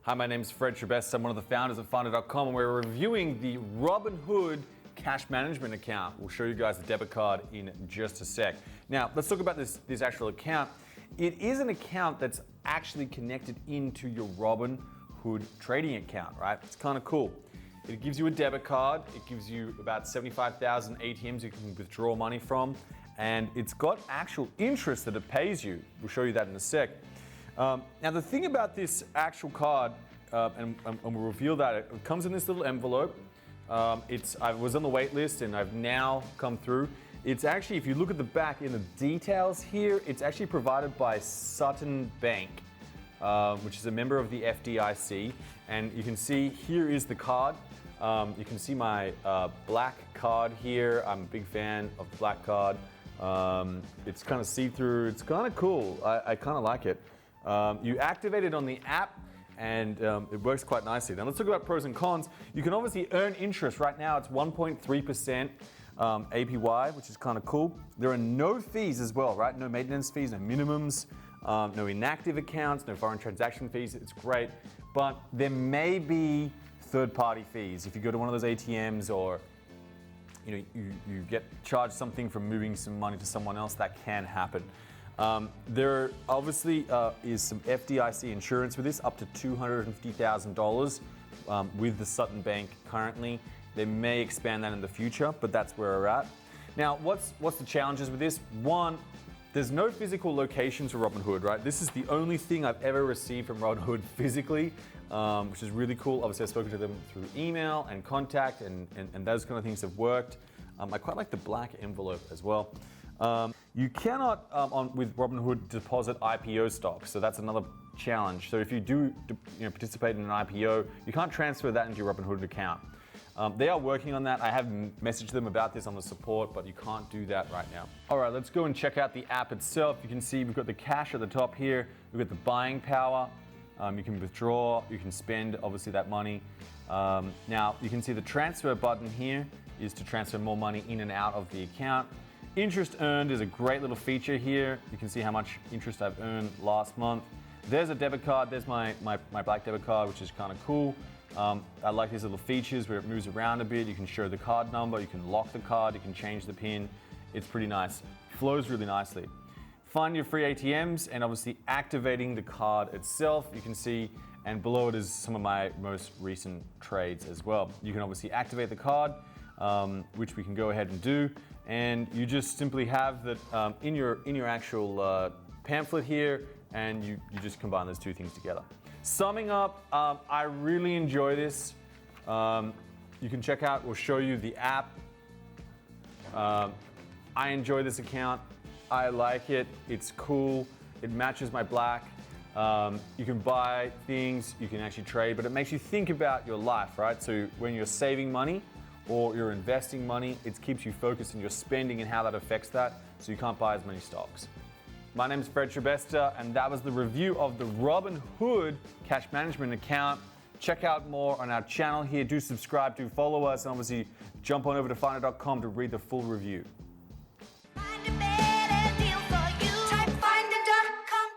Hi, my name is Fred Trebest. I'm one of the founders of Finder.com, and we're reviewing the Robinhood Cash Management account. We'll show you guys the debit card in just a sec. Now, let's talk about this actual account. It is an account that's actually connected into your Robinhood trading account, right? It's kind of cool. It gives you a debit card. It gives you about 75,000 ATMs you can withdraw money from, and it's got actual interest that it pays you. We'll show you that in a sec. Now, the thing about this actual card, and we'll reveal that, it comes in this little envelope. I was on the wait list and I've now come through. It's actually, if you look at the back in the details here, it's actually provided by Sutton Bank, which is a member of the FDIC. And you can see here is the card. You can see my black card here. I'm a big fan of the black card. It's kind of see-through. It's kind of cool. I kind of like it. You activate it on the app and it works quite nicely. Now let's talk about pros and cons. You can obviously earn interest. Right now it's 1.3% APY, which is kind of cool. There are no fees as well, right? No maintenance fees, no minimums, no inactive accounts, no foreign transaction fees. It's great, but there may be third-party fees. If you go to one of those ATMs or you get charged something from moving some money to someone else, that can happen. There obviously is some FDIC insurance with this, up to $250,000 with the Sutton Bank currently. They may expand that in the future, but that's where we're at. Now, what's the challenges with this? One, there's no physical locations for Robinhood, right? This is the only thing I've ever received from Robinhood physically, which is really cool. Obviously, I've spoken to them through email and contact, and those kind of things have worked. I quite like the black envelope as well. You cannot, with Robinhood, deposit IPO stocks, so that's another challenge. So if you do participate in an IPO, you can't transfer that into your Robinhood account. They are working on that. I have messaged them about this on the support, but you can't do that right now. All right, let's go and check out the app itself. You can see we've got the cash at the top here. We've got the buying power. You can withdraw, you can spend, obviously, that money. Now, you can see the transfer button here is to transfer more money in and out of the account. Interest earned is a great little feature here. You can see how much interest I've earned last month. There's a debit card. There's my black debit card, which is kind of cool. I like these little features where it moves around a bit. You can show the card number, you can lock the card, you can change the PIN. It's pretty nice. Flows really nicely. Find your free ATMs and obviously activating the card itself. You can see, and below it is some of my most recent trades as well. You can obviously activate the card, which we can go ahead and do. And you just simply have that in your actual pamphlet here, and you just combine those two things together. Summing up, I really enjoy this. You can check out, we'll show you the app. I enjoy this account. I like it. It's cool. It matches my black. You can buy things, you can actually trade, but it makes you think about your life, right? So when you're saving money, or you're investing money, it keeps you focused on your spending and how that affects that, so you can't buy as many stocks. My name is Fred Trebest, and that was the review of the Robinhood Cash Management account. Check out more on our channel here. Do subscribe, do follow us, and obviously jump on over to Finder.com to read the full review.